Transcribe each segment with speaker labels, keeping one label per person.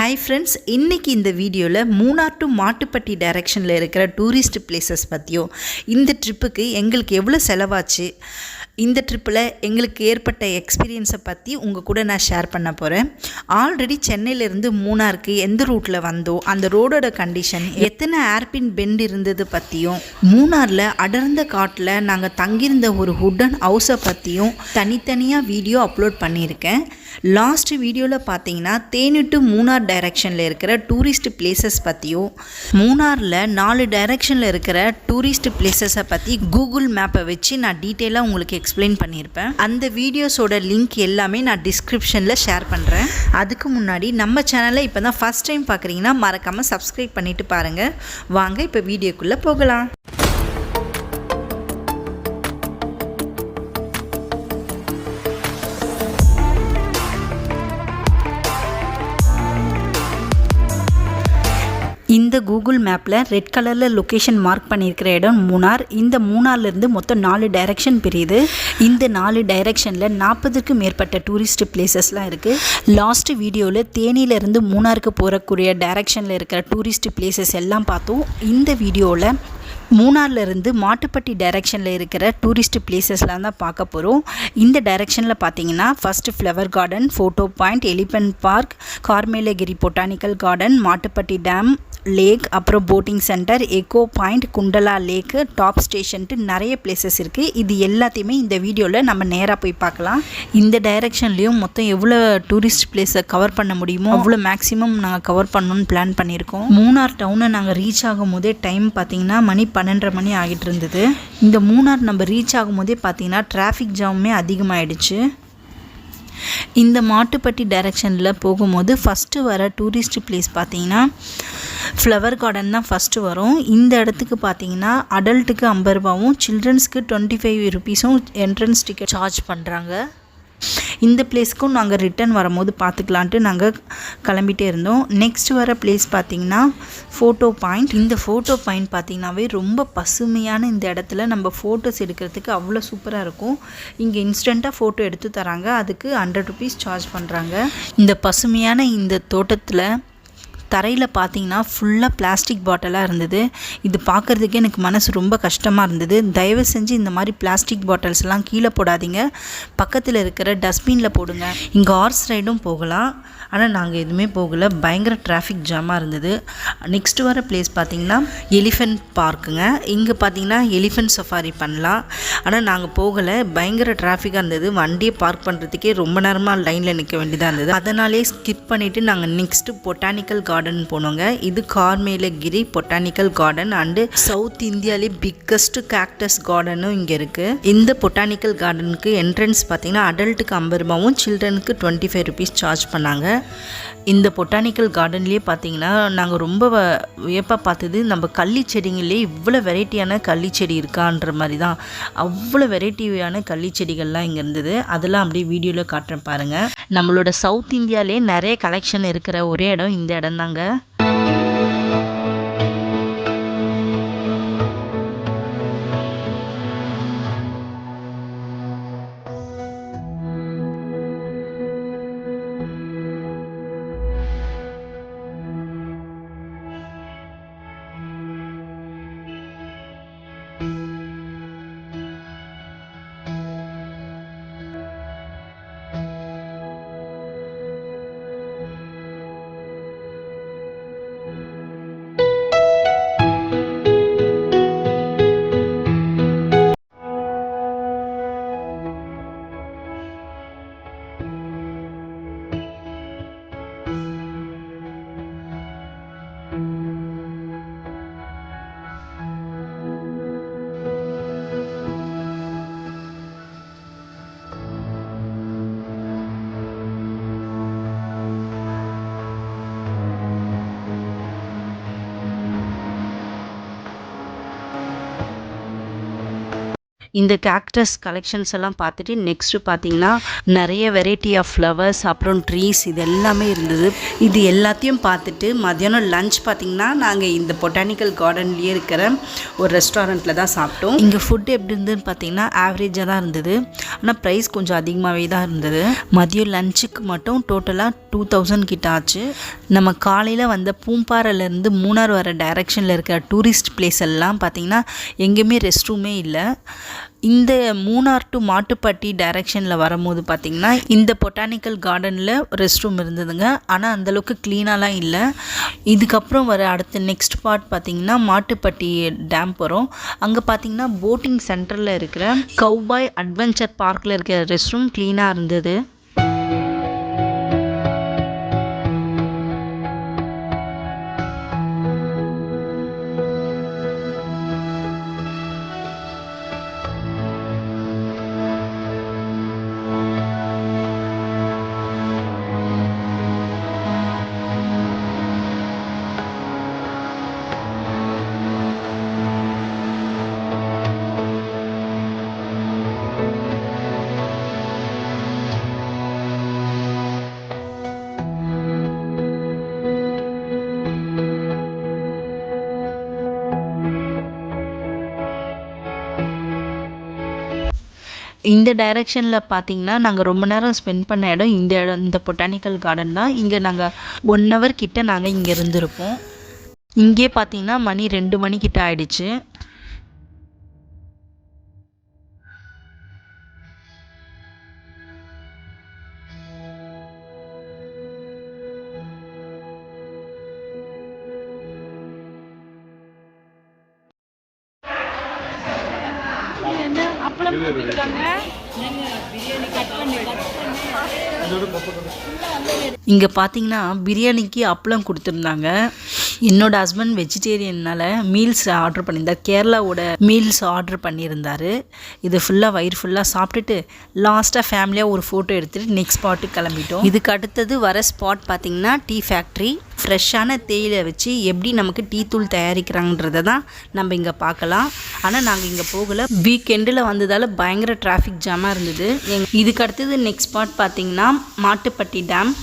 Speaker 1: Hi friends, இன்றைக்கி இந்த வீடியோவில் மூணார் டு மாட்டுப்பட்டி டைரெக்ஷனில் இருக்கிற டூரிஸ்ட் பிளேசஸ் பற்றியும் இந்த ட்ரிப்புக்கு எங்களுக்கு எவ்வளோ செலவாச்சு, இந்த ட்ரிப்பில் எங்களுக்கு ஏற்பட்ட எக்ஸ்பீரியன்ஸை பற்றி உங்கள் கூட நான் ஷேர் பண்ண போகிறேன். ஆல்ரெடி சென்னையிலேருந்து மூணாருக்கு எந்த ரூட்டில் வந்தோம், அந்த ரோடோட கண்டிஷன், எத்தனை ஏர்பின் பெண்ட் இருந்தது பற்றியும், மூணாரில் அடர்ந்த காட்டில் நாங்கள் தங்கியிருந்த ஒரு வுடன் ஹவுஸை பற்றியும் தனித்தனியாக வீடியோ அப்லோட் பண்ணியிருக்கேன். லாஸ்ட் வீடியோவில் பார்த்தீங்கன்னா தேனி டு மூணார் டைரெக்ஷனில் இருக்கிற டூரிஸ்ட் பிளேசஸ் பற்றியும், மூணாரில் 4 டைரெக்ஷனில் இருக்கிற டூரிஸ்ட் பிளேசஸை பற்றி கூகுள் மேப்பை வச்சு நான் டீட்டெயிலாக உங்களுக்கு எக்ஸ்பிளைன் பண்ணியிருப்பேன். அந்த வீடியோஸோட லிங்க் எல்லாமே நான் டிஸ்கிரிப்ஷனில் ஷேர் பண்ணுறேன். அதுக்கு முன்னாடி நம்ம சேனலை இப்போ தான் ஃபஸ்ட் டைம் பார்க்குறீங்கன்னா மறக்காமல் சப்ஸ்கிரைப் பண்ணிவிட்டு பாருங்கள். வாங்க இப்போ வீடியோக்குள்ளே போகலாம். இந்த கூகுள் மேப்பில் ரெட் கலரில் லொக்கேஷன் மார்க் பண்ணியிருக்கிற இடம் மூணார். இந்த மூணார்லேருந்து மொத்தம் 4 டைரெக்ஷன் பிரியுது. இந்த 4 டைரெக்ஷனில் 40க்கும் மேற்பட்ட டூரிஸ்ட் பிளேசஸ்லாம் இருக்குது. லாஸ்ட் வீடியோவில் தேனியிலேருந்து மூணாருக்கு போகக்கூடிய டைரெக்ஷனில் இருக்கிற டூரிஸ்ட் பிளேசஸ் எல்லாம் பார்த்தோம். இந்த வீடியோவில் மூணார்லேருந்து மாட்டுப்பட்டி டைரெக்ஷனில் இருக்கிற டூரிஸ்ட் பிளேசஸ்லாம் தான் பார்க்க போகிறோம். இந்த டைரெக்ஷனில் பார்த்தீங்கன்னா first flower garden, photo point, elephant park, Karmelagiri botanical garden, Mattupetty dam, lake, அப்புறம் boating centre, echo point, Kundala lake, top ஸ்டேஷன்ட்டு நிறைய பிளேசஸ் இருக்குது. இது எல்லாத்தையுமே இந்த வீடியோவில் நம்ம நேராக போய் பார்க்கலாம். இந்த டைரெக்ஷன்லேயும் மொத்தம் எவ்வளோ டூரிஸ்ட் பிளேஸை கவர் பண்ண முடியுமோ அவ்வளோ மேக்ஸிமம் நாங்கள் கவர் பண்ணணும்னு பிளான் பண்ணியிருக்கோம். மூணார் டவுனை நாங்கள் ரீச் ஆகும் போதே டைம் பார்த்திங்கன்னா மணி 12:30 மணி ஆகிட்டு இருந்தது. இந்த மூணார் நம்ம ரீச் ஆகும் போதே பார்த்திங்கன்னா டிராஃபிக் ஜாமுமே அதிகமாகிடுச்சு. இந்த மாட்டுப்பட்டி டைரெக்ஷனில் போகும்போது ஃபஸ்ட்டு வர டூரிஸ்ட் பிளேஸ் பார்த்திங்கன்னா ஃப்ளவர் கார்டன் தான் ஃபஸ்ட்டு வரும். இந்த இடத்துக்கு பார்த்திங்கன்னா அடல்ட்டுக்கு 50 ரூபாவும் சில்ட்ரன்ஸ்க்கு 25 ருபீஸும் என்ட்ரன்ஸ் டிக்கெட் சார்ஜ் பண்ணுறாங்க. இந்த பிளேஸ்க்கும் நாங்கள் ரிட்டன் வரும்போது பார்த்துக்கலான்ட்டு நாங்கள் கிளம்பிட்டே இருந்தோம். நெக்ஸ்ட் வர பிளேஸ் பார்த்திங்கன்னா ஃபோட்டோ பாயிண்ட். இந்த ஃபோட்டோ பாயிண்ட் பார்த்திங்கனாவே ரொம்ப பசுமையான இந்த இடத்துல நம்ம ஃபோட்டோஸ் எடுக்கிறதுக்கு அவ்வளோ சூப்பராக இருக்கும். இங்கே இன்ஸ்டண்ட்டாக ஃபோட்டோ எடுத்து தராங்க. அதுக்கு 100 ருபீஸ் சார்ஜ் பண்ணுறாங்க. இந்த பசுமையான இந்த தோட்டத்தில் தரையில் பார்த்தீங்கன்னா ஃபுல்லாக பிளாஸ்டிக் பாட்டிலாக இருந்தது. இது பார்க்குறதுக்கே எனக்கு மனசு ரொம்ப கஷ்டமாக இருந்தது. தயவு செஞ்சு இந்த மாதிரி பிளாஸ்டிக் பாட்டில்ஸ்லாம் கீழே போடாதீங்க, பக்கத்தில் இருக்கிற டஸ்ட்பினில் போடுங்க. இங்கே ஹார்ஸ் ரைடும் போகலாம், ஆனால் நாங்கள் எதுவுமே போகலை. பயங்கர டிராஃபிக் ஜாமாக இருந்தது. நெக்ஸ்ட் வர பிளேஸ் பார்த்திங்கன்னா எலிஃபென்ட் பார்க்குங்க. இங்கே பார்த்திங்கன்னா எலிஃபென்ட் சஃபாரி பண்ணலாம், ஆனால் நாங்கள் போகலை. பயங்கர டிராஃபிக்காக இருந்தது. வண்டியை பார்க் பண்ணுறதுக்கே ரொம்ப நேரமாக லைனில் நிற்க வேண்டியதாக இருந்தது. அதனாலே ஸ்கிப் பண்ணிவிட்டு நாங்கள் நெக்ஸ்ட்டு பொட்டானிக்கல் கார்டன் போனோங்க. இது Karmelagiri botanical garden and south இந்தியாவிலே பிக்கஸ்ட் கேக்டஸ் கார்டனும் இங்கே இருக்குது. இந்த பொட்டானிக்கல் கார்டனுக்கு என்ட்ரன்ஸ் பார்த்திங்கன்னா அடல்ட்டுக்கு 50 ரூபாவும் சில்ட்ரனுக்கு 25 ருபீஸ் சார்ஜ் பண்ணாங்க. இந்த பொட்டானிக்கல் கார்டன்லேயே பார்த்தீங்கன்னா நாங்கள் ரொம்ப வியப்பாக பார்த்தது, நம்ம கள்ளி செடிங்களே இவ்வளோ வெரைட்டியான கள்ளி செடி இருக்கான்ற மாதிரி தான். அவ்வளோ வெரைட்டியான கள்ளி செடிகள்லாம் இங்கே இருந்தது. அதெல்லாம் அப்படியே வீடியோவில் காட்டுறேன் பாருங்கள். நம்மளோட சவுத் இந்தியாவிலே நிறைய கலெக்ஷன் இருக்கிற ஒரே இடம் இந்த இடம் தாங்க. இந்த கேக்டஸ் கலெக்ஷன்ஸ் எல்லாம் பார்த்துட்டு நெக்ஸ்ட்டு பார்த்தீங்கன்னா நிறைய வெரைட்டி ஆஃப் ஃப்ளவர்ஸ் அப்புறம் ட்ரீஸ் இது எல்லாமே இருந்தது. இது எல்லாத்தையும் பார்த்துட்டு மதியானம் லஞ்ச் பார்த்திங்கன்னா நாங்கள் இந்த பொட்டானிக்கல் கார்டன்லேயே இருக்கிற ஒரு ரெஸ்டாரண்ட்டில் தான் சாப்பிட்டோம். இங்கே ஃபுட் எப்படி இருந்ததுன்னு பார்த்தீங்கன்னா ஆவரேஜாக தான் இருந்தது. ஆனால் ப்ரைஸ் கொஞ்சம் அதிகமாகவே தான் இருந்தது. மதியம் லஞ்சுக்கு மட்டும் டோட்டலாக 2000 கிட்ட ஆச்சு. நம்ம காலையில் வந்த பூம்பாறையிலேருந்து மூணார் வர டைரெக்ஷனில் இருக்கிற டூரிஸ்ட் பிளேஸ் எல்லாம் பார்த்திங்கன்னா எங்கேயுமே ரெஸ்ட் ரூமே இல்லை. இந்த மூணார் டு மாட்டுப்பட்டி டைரெக்ஷனில் வரும்போது பார்த்திங்கன்னா இந்த பொட்டானிக்கல் கார்டனில் ரெஸ்ட் ரூம் இருந்ததுங்க. ஆனால் அந்தளவுக்கு க்ளீனாலாம் இல்லை. இதுக்கப்புறம் வர அடுத்த நெக்ஸ்ட் பார்ட் பார்த்திங்கன்னா மாட்டுப்பட்டி டேம் போகிறோம். அங்கே பார்த்திங்கன்னா போட்டிங் சென்டரில் இருக்கிற கௌபாய் அட்வென்ச்சர் பார்க்கில் இருக்கிற ரெஸ்ட் ரூம் க்ளீனாக இருந்தது. இந்த டைரெக்ஷனில் பார்த்தீங்கன்னா நாங்கள் ரொம்ப நேரம் ஸ்பெண்ட் பண்ண இடம் இந்த பொட்டானிக்கல் கார்டன் தான். இங்கே நாங்கள் 1 hour கிட்ட நாங்கள் இங்கே இருந்திருப்போம். இங்கே பார்த்தீங்கன்னா மணி 2 மணிக்கிட்ட ஆயிடுச்சு. இங்கே பார்த்தீங்கன்னா பிரியாணிக்கு அப்பளம் கொடுத்துருந்தாங்க. என்னோட ஹஸ்பண்ட் வெஜிடேரியனால் மீல்ஸ் ஆர்டர் பண்ணியிருந்தார். கேரளாவோட மீல்ஸ் ஆர்டர் பண்ணியிருந்தார். இது ஃபுல்லாக வயிறு ஃபுல்லாக சாப்பிட்டுட்டு லாஸ்ட்டாக ஃபேமிலியாக ஒரு ஃபோட்டோ எடுத்துகிட்டு நெக்ஸ்ட் ஸ்பாட்டுக்கு கிளம்பிட்டோம். இதுக்கு அடுத்தது வர ஸ்பாட் பார்த்திங்கன்னா டீ ஃபேக்ட்ரி. ஃப்ரெஷ்ஷான தேயிலை வச்சு எப்படி நமக்கு டீ தூள் தயாரிக்கிறாங்கன்றதை தான் நம்ம இங்கே பார்க்கலாம். ஆனால் நாங்கள் இங்கே போகலை. வீக்கெண்டில் வந்ததால் பயங்கர டிராஃபிக் ஜாமாக இருந்தது. இதுக்கு அடுத்தது நெக்ஸ்ட் ஸ்பாட் பார்த்திங்கன்னா மாட்டுப்பட்டி டேம்.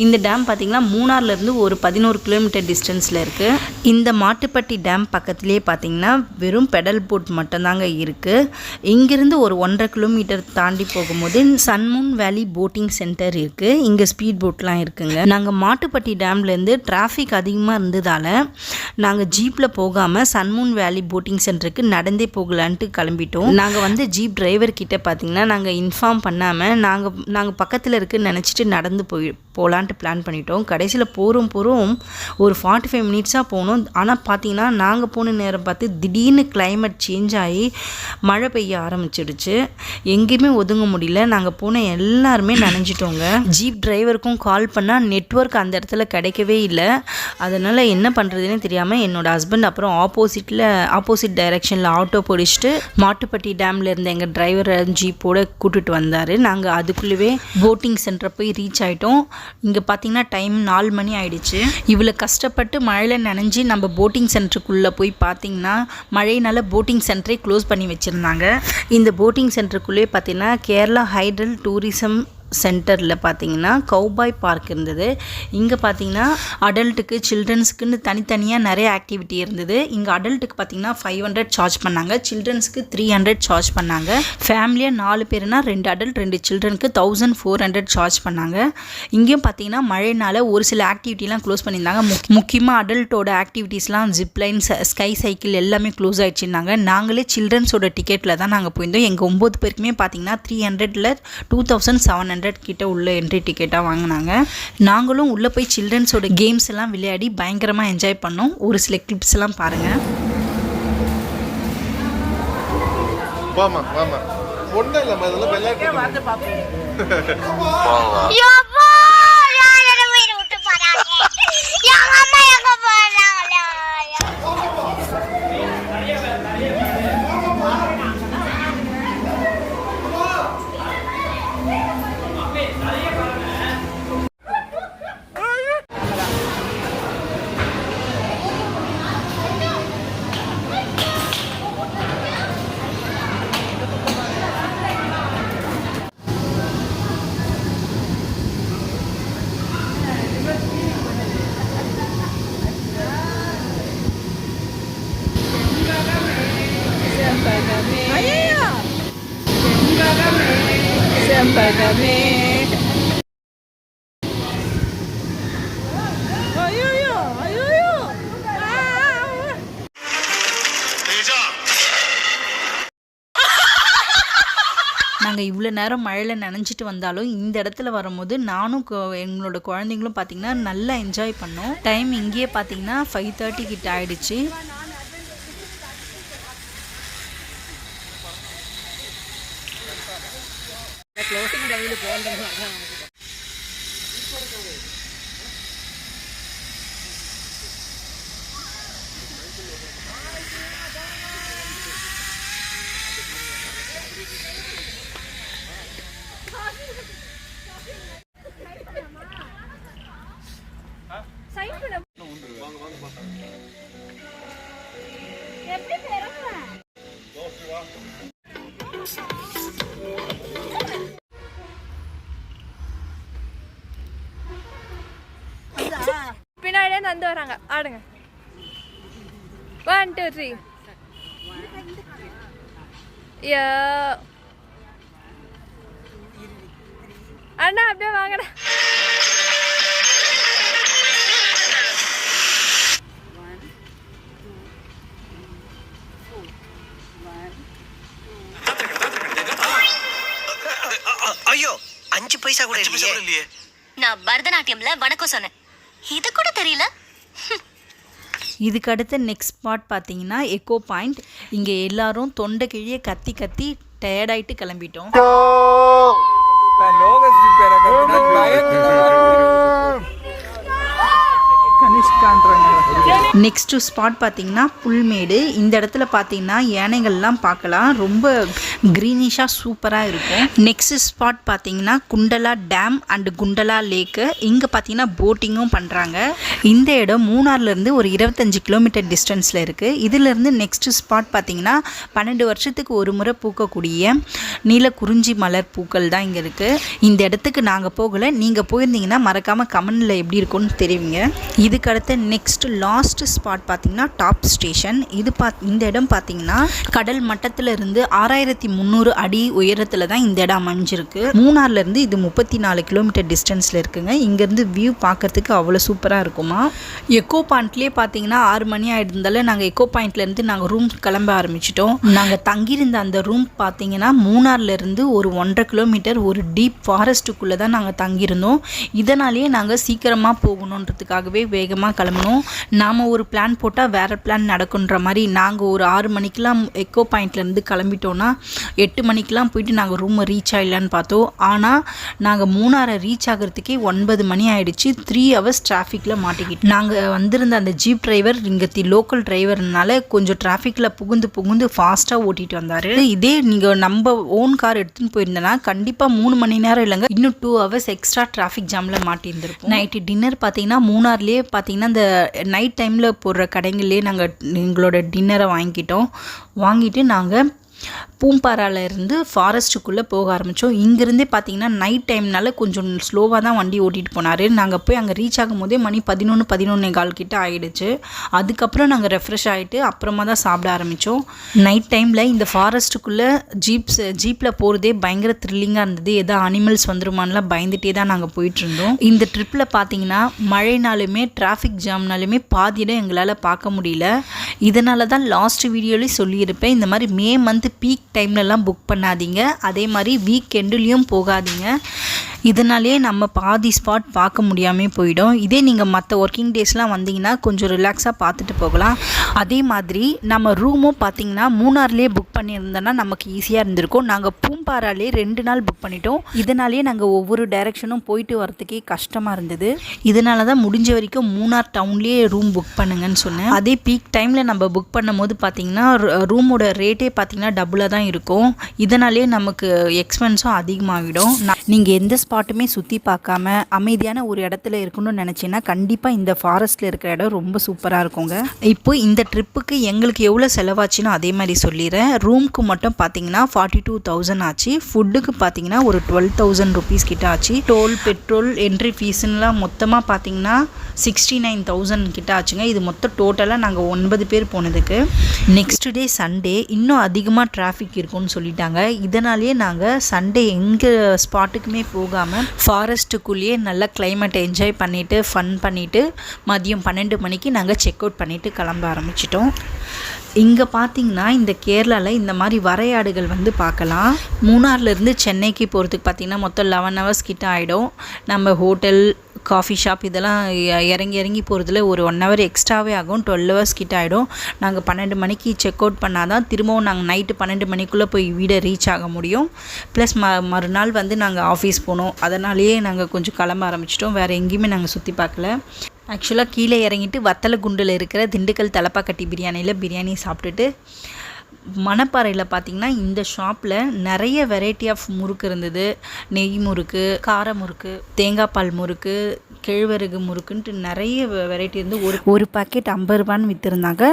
Speaker 1: இந்த டேம் பார்த்திங்கன்னா மூணார்லேருந்து ஒரு 11 கிலோமீட்டர் டிஸ்டன்ஸில் இருக்குது. இந்த மாட்டுப்பட்டி டேம் பக்கத்துலேயே பார்த்திங்கன்னா வெறும் பெடல் போட் மட்டும்தாங்க இருக்குது. இங்கேருந்து ஒரு 1.5 கிலோமீட்டர் தாண்டி போகும்போது சன்மூன் வேலி போட்டிங் சென்டர் இருக்குது. இங்கே ஸ்பீட் போட்லாம் இருக்குங்க. நாங்கள் மாட்டுப்பட்டி டேம்லேருந்து டிராஃபிக் அதிகமாக இருந்ததால் நாங்கள் ஜீப்பில் போகாமல் சன்மூன் வேலி போட்டிங் சென்டருக்கு நடந்தே போகலான்ட்டு கிளம்பிட்டோம். நாங்கள் வந்து ஜீப் டிரைவர்கிட்ட பார்த்திங்கன்னா நாங்கள் இன்ஃபார்ம் பண்ணாமல் நாங்கள் பக்கத்தில் இருக்குன்னு நினச்சிட்டு நடந்து போகலான்ட்டு பிளான் பண்ணிட்டோம். கடைசியில் போகிறோம் ஒரு 45 மினிட்ஸாக போனோம். ஆனால் பார்த்தீங்கன்னா நாங்கள் போன நேரம் பார்த்து திடீர்னு கிளைமேட் சேஞ்ச் ஆகி மழை பெய்ய ஆரம்பிச்சிடுச்சு. எங்கேயுமே ஒதுங்க முடியல. நாங்கள் போன எல்லாருமே நனைஞ்சிட்டோங்க. ஜீப் டிரைவருக்கும் கால் பண்ணால் நெட்வொர்க் அந்த இடத்துல கிடைக்கவே இல்லை. அதனால் என்ன பண்ணுறதுன்னு தெரியாமல் என்னோடய ஹஸ்பண்ட் அப்புறம் ஆப்போசிட் டைரெக்ஷனில் ஆட்டோ பிடிச்சிட்டு மாட்டுப்பட்டி டேமில் இருந்த எங்கள் டிரைவரை ஜீப்போடு கூட்டிகிட்டு வந்தார். நாங்கள் அதுக்குள்ளவே போட்டிங் சென்டரை போய் ரீச் ஆகிட்டோம். இங்கே பார்த்தீங்கன்னா டைம் 4 மணி ஆயிடுச்சு. இவ்வளோ கஷ்டப்பட்டு மழையில் நனைஞ்சி நம்ம போட்டிங் சென்டருக்குள்ளே போய் பார்த்தீங்கன்னா மழையினால் போட்டிங் சென்டரே க்ளோஸ் பண்ணி வச்சுருந்தாங்க. இந்த போட்டிங் சென்டருக்குள்ளே பார்த்தீங்கன்னா கேரளா ஹைடல் டூரிசம் சென்டரில் பார்த்தீங்கன்னா கௌபாய் பார்க் இருந்தது. இங்கே பார்த்தீங்கன்னா அடல்ட்டுக்கு சில்ட்ரன்ஸுக்குன்னு தனித்தனியாக நிறைய ஆக்டிவிட்டி இருந்தது. இங்கே அடல்ட்டுக்கு பார்த்தீங்கன்னா 500 சார்ஜ் பண்ணாங்க, சில்ட்ரன்ஸுக்கு 300 சார்ஜ் பண்ணாங்க. ஃபேமிலியாக 4 பேருனா 2 அடல்ட் 2 சில்ட்ரனுக்கு 1400 சார்ஜ் பண்ணாங்க. இங்கேயும் பார்த்தீங்கன்னா மழைனால ஒரு சில ஆக்டிவிட்டிலாம் க்ளோஸ் பண்ணியிருந்தாங்க. முக்கியமாக அடல்ட்டோட ஆக்டிவிட்டீஸ்லாம் ஜிப்லைன், ஸ்கை சைக்கிள் எல்லாமே க்ளோஸ் ஆகிடுச்சுருந்தாங்க. நாங்களே சில்ட்ரன்ஸோட டிக்கெட்டில் தான் நாங்கள் போயிருந்தோம். எங்கள் 9 பேருக்குமே பார்த்தீங்கன்னா 300ல் 2700 கிட்ட உள்ள என்ட்ரி டிக்கெட்டாக வாங்கினாங்க. நாங்களும் உள்ளே போய் சில்ட்ரன்ஸோட கேம்ஸ் எல்லாம் விளையாடி பயங்கரமாக என்ஜாய் பண்ணோம். ஒரு சில கிளிப்ஸ் எல்லாம் பாருங்கள்.
Speaker 2: செம்பகமே.
Speaker 1: நாங்கள் இவ்வளோ நேரம் மழையில் நனைஞ்சிட்டு வந்தாலும் இந்த இடத்துல வரும்போது நானும் எங்களோட குழந்தைங்களும் பார்த்திங்கன்னா நல்லா என்ஜாய் பண்ணோம். டைம் இங்கேயே பார்த்திங்கன்னா 5:30 கிட்ட ஆயிடுச்சு.
Speaker 2: பின்னாடியே வந்து வராங்க. ஆடுங்க. 1 2 3. அண்ணா அப்படியே வாங்கடா.
Speaker 3: ஐயோ 5 பைசா கூட இல்லையே.
Speaker 4: நான் பரதநாட்டியம்ல வணக்கம் சொன்னேன், இது கூட தெரியல.
Speaker 1: இதுக்கு அடுத்த நெக்ஸ்ட் ஸ்பாட் பார்த்தீங்கன்னா எக்கோ பாயிண்ட். இங்கே எல்லாரும் தொண்டை கிழியே கத்தி கத்தி டயர்டாயிட்டு கிளம்பிட்டோம். நெக்ஸ்ட் ஸ்பாட் பார்த்தீங்கன்னா புல்மேடு. இந்த இடத்துல பார்த்தீங்கன்னா யானைகள்லாம் பார்க்கலாம், ரொம்ப க்ரீனிஷாக சூப்பராக இருக்கும். நெக்ஸ்ட் ஸ்பாட் பார்த்தீங்கன்னா குண்டலா டேம் அண்ட் குண்டலா லேக்கு. இங்கே பார்த்தீங்கன்னா போட்டிங்கும் பண்ணுறாங்க. இந்த இடம் மூணார்லேருந்து ஒரு 25 கிலோமீட்டர் டிஸ்டன்ஸில் இருக்குது. இதிலேருந்து நெக்ஸ்ட் ஸ்பாட் பார்த்தீங்கன்னா 12 வருஷத்துக்கு ஒரு முறை பூக்கக்கூடிய நீல குறிஞ்சி மலர் பூக்கள் தான் இங்கே இருக்குது. இந்த இடத்துக்கு நாங்கள் போகலை, நீங்கள் போயிருந்தீங்கன்னா மறக்காமல் கமெண்டில் எப்படி இருக்கும்னு தெரிவிங்க. இதுக்கு அடுத்த நெக்ஸ்ட் லாஸ்ட் ஸ்பாட் பார்த்தீங்கன்னா டாப் ஸ்டேஷன். இந்த இடம் பார்த்தீங்கன்னா கடல் மட்டத்தில் இருந்து 6300 அடி உயரத்தில் தான் இந்த இடம் அமைஞ்சிருக்கு. மூணார்லேருந்து இது 34 கிலோமீட்டர் டிஸ்டன்ஸில் இருக்குங்க. இங்கேருந்து வியூ பார்க்கறதுக்கு அவ்வளோ சூப்பராக இருக்குமா. எக்கோ பாயிண்ட்லேயே பார்த்தீங்கன்னா 6 மணி ஆகிருந்தாலும் நாங்கள் எக்கோ பாயிண்ட்லேருந்து நாங்கள் ரூம் கிளம்ப ஆரம்பிச்சிட்டோம். நாங்கள் தங்கியிருந்த அந்த ரூம் பார்த்தீங்கன்னா மூணார்லேருந்து ஒரு 1.5 கிலோமீட்டர் ஒரு டீப் ஃபாரஸ்ட்டுக்குள்ளே தான் நாங்கள் தங்கியிருந்தோம். இதனாலேயே நாங்கள் சீக்கிரமாக போகணுன்றதுக்காகவே வேகமாக கிளம்பணும். நாம் ஒரு பிளான் போட்டால் வேறு பிளான் நடக்குன்ற மாதிரி நாங்கள் ஒரு 6 மணிக்கெலாம் எக்கோ பாயிண்ட்லேருந்து கிளம்பிட்டோன்னா 8 மணிக்கெலாம் போயிட்டு நாங்கள் ரூமை ரீச் ஆகிடலான்னு பார்த்தோம். ஆனால் நாங்கள் மூணாரை ரீச் ஆகிறதுக்கே 9 மணி ஆகிடுச்சு. 3 ஹவர்ஸ் டிராஃபிக்கில் மாட்டிக்கிட்டு நாங்கள் வந்திருந்த அந்த ஜீப் டிரைவர் இங்கே லோக்கல் டிரைவர்னால கொஞ்சம் டிராஃபிக்கில் புகுந்து ஃபாஸ்ட்டாக ஓட்டிகிட்டு வந்தார். இதே நீங்கள் நம்ம ஓன் கார் எடுத்துன்னு போயிருந்தேன்னா கண்டிப்பாக 3 மணி நேரம் இல்லைங்க, இன்னும் 2 ஹவர்ஸ் எக்ஸ்ட்ரா டிராஃபிக் ஜாமில் மாட்டியிருந்திருப்போம். நைட்டு டின்னர் பார்த்தீங்கன்னா மூணார்லேயே பார்த்தீங்கன்னா இந்த நைட் டைமில் போடுற கடைங்கள்லேயே நாங்கள் எங்களோட டின்னரை வாங்கிட்டு நாங்கள் பூம்பாராலேருந்து ஃபாரஸ்ட்டுக்குள்ளே போக ஆரம்பித்தோம். இங்கேருந்தே பார்த்தீங்கன்னா நைட் டைம்னால கொஞ்சம் ஸ்லோவாக தான் வண்டி ஓட்டிகிட்டு போனார். நாங்கள் போய் அங்கே ரீச் ஆகும் போதே மணி 11-11:15 கிட்ட ஆகிடுச்சு. அதுக்கப்புறம் நாங்கள் ரெஃப்ரெஷ் ஆகிட்டு அப்புறமா தான் சாப்பிட ஆரம்பித்தோம். நைட் டைமில் இந்த ஃபாரஸ்ட்டுக்குள்ளே ஜீப்பில் போகிறதே பயங்கர த்ரில்லிங்காக இருந்தது. எதோ அனிமல்ஸ் வந்துருமான்லாம் பயந்துகிட்டே தான் நாங்கள் போயிட்டுருந்தோம். இந்த ட்ரிப்பில் பார்த்தீங்கன்னா மழைனாலுமே டிராஃபிக் ஜாம்னாலுமே பாதியிடம் எங்களால் பார்க்க முடியல. இதனால தான் லாஸ்ட் வீடியோலேயும் சொல்லியிருப்பேன், இந்த மாதிரி மே மந்த் பீக் டைம்லலாம் புக் பண்ணாதீங்க, அதே மாதிரி வீக் எண்டுலேயும் போகாதீங்க. இதனாலே நம்ம பாதி ஸ்பாட் பார்க்க முடியாமல் போயிடும். இதே நீங்கள் மற்ற ஒர்க்கிங் டேஸ்லாம் வந்தீங்கன்னா கொஞ்சம் ரிலாக்ஸாக பார்த்துட்டு போகலாம். அதே மாதிரி நம்ம ரூமும் பார்த்திங்கன்னா மூணார்லேயே புக் பண்ணியிருந்தோன்னா நமக்கு ஈஸியாக இருந்திருக்கும். நாங்கள் பூம்பாராலே 2 நாள் புக் பண்ணிட்டோம். இதனாலே நாங்கள் ஒவ்வொரு டைரெக்ஷனும் போயிட்டு வரத்துக்கே கஷ்டமாக இருந்தது. இதனால தான் முடிஞ்ச வரைக்கும் மூணார் டவுன்லேயே ரூம் புக் பண்ணுங்கன்னு சொன்னேன். அதே பீக் டைமில் நம்ம புக் பண்ணும் போது பார்த்திங்கன்னா ரூமோட ரேட்டே பார்த்திங்கன்னா டபுளாக தான் இருக்கும். இதனாலே நமக்கு எக்ஸ்பென்ஸும் அதிகமாகிடும். நீங்கள் எந்த ஸ்பாட்டுமே சுற்றி பார்க்காம அமைதியான ஒரு இடத்துல இருக்கணும்னு நினச்சிங்கன்னா கண்டிப்பாக இந்த ஃபாரஸ்ட்டில் இருக்கிற இடம் ரொம்ப சூப்பராக இருக்குங்க. இப்போ இந்த ட்ரிப்புக்கு எங்களுக்கு எவ்வளோ செலவாச்சுன்னு அதே மாதிரி சொல்லிடுறேன். ரூமுக்கு மட்டும் பார்த்தீங்கன்னா 42,000 ஆச்சு. ஃபுட்டுக்கு பார்த்தீங்கன்னா ஒரு 12,000 ருபீஸ் கிட்ட ஆச்சு. டோல் பெட்ரோல் என்ட்ரி ஃபீஸுன்னெலாம் மொத்தமாக பார்த்தீங்கன்னா 69,000 கிட்ட ஆச்சுங்க. இது மொத்தம் டோட்டலாக நாங்கள் 9 பேர் போனதுக்கு. நெக்ஸ்ட் டே சண்டே இன்னும் அதிகமாக டிராஃபிக் இருக்கும்னு சொல்லிட்டாங்க. இதனாலேயே நாங்கள் சண்டே எங்கள் ஸ்பாட்டுக்குமே போகாமல் ஃபாரஸ்ட்டுக்குள்ளேயே நல்லா கிளைமேட்டை என்ஜாய் பண்ணிவிட்டு ஃபன் பண்ணிவிட்டு மதியம் 12 மணிக்கு நாங்கள் செக் அவுட் பண்ணிவிட்டு கிளம்ப ஆரம்பிச்சிட்டோம். இங்கே பார்த்தீங்கன்னா இந்த கேரளாவில் இந்த மாதிரி வரையாடுகள் வந்து பார்க்கலாம். மூணார்லேருந்து சென்னைக்கு போகிறதுக்கு பார்த்திங்கன்னா மொத்தம் 11 ஹவர்ஸ் கிட்ட ஆகிடும். நம்ம ஹோட்டல் காஃபி ஷாப் இதெல்லாம் இறங்கி போகிறதுல ஒரு 1 ஹவர் எக்ஸ்ட்ராவே ஆகும். 12 ஹவர்ஸ் கிட்ட ஆகிடும். நாங்கள் 12 மணிக்கு செக் அவுட் பண்ணால் தான் திரும்பவும் நாங்கள் நைட்டு 12 மணிக்குள்ளே போய் வீடை ரீச் ஆக முடியும். ப்ளஸ் மறுநாள் வந்து நாங்கள் ஆஃபீஸ் போனோம். அதனாலேயே நாங்கள் கொஞ்சம் கிளம்ப ஆரம்பிச்சிட்டோம். வேறு எங்கேயுமே நாங்கள் சுற்றி பார்க்கல. ஆக்சுவலாக கீழே இறங்கிட்டு வத்தலகுண்டில் இருக்கிற திண்டுக்கல் தலப்பாக்கட்டி பிரியாணி சாப்பிட்டுட்டு மணப்பாறையில் பார்த்திங்கன்னா இந்த ஷாப்பில் நிறைய வெரைட்டி ஆஃப் முறுக்கு இருந்தது. நெய் முறுக்கு, கார முறுக்கு, தேங்காய் பால் முறுக்கு, கேழ்வரகு முறுக்குன்ட்டு நிறைய வெரைட்டி இருந்து ஒரு பாக்கெட் 50 ரூபான்னு விற்றுருந்தாங்க.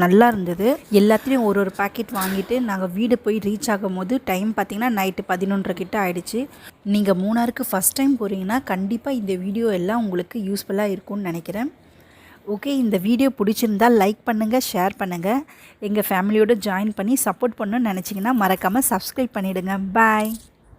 Speaker 1: நல்லா இருந்தது. எல்லாத்துலேயும் ஒரு பாக்கெட் வாங்கிட்டு நாங்கள் வீடு போய் ரீச் ஆகும் போது டைம் பார்த்திங்கன்னா நைட்டு 11:30 கிட்ட ஆகிடுச்சு. நீங்கள் மூணாருக்கு ஃபஸ்ட் டைம் போகிறீங்கன்னா கண்டிப்பாக இந்த வீடியோ எல்லாம் உங்களுக்கு யூஸ்ஃபுல்லாக இருக்கும்னு நினைக்கிறேன். ஓகே, இந்த வீடியோ பிடிச்சிருந்தால் லைக் பண்ணுங்கள், ஷேர் பண்ணுங்கள். எங்கள் ஃபேமிலியோடு ஜாயின் பண்ணி சப்போர்ட் பண்ணணும்னு நினச்சிங்கன்னா மறக்காமல் சப்ஸ்கிரைப் பண்ணிவிடுங்க. பாய்.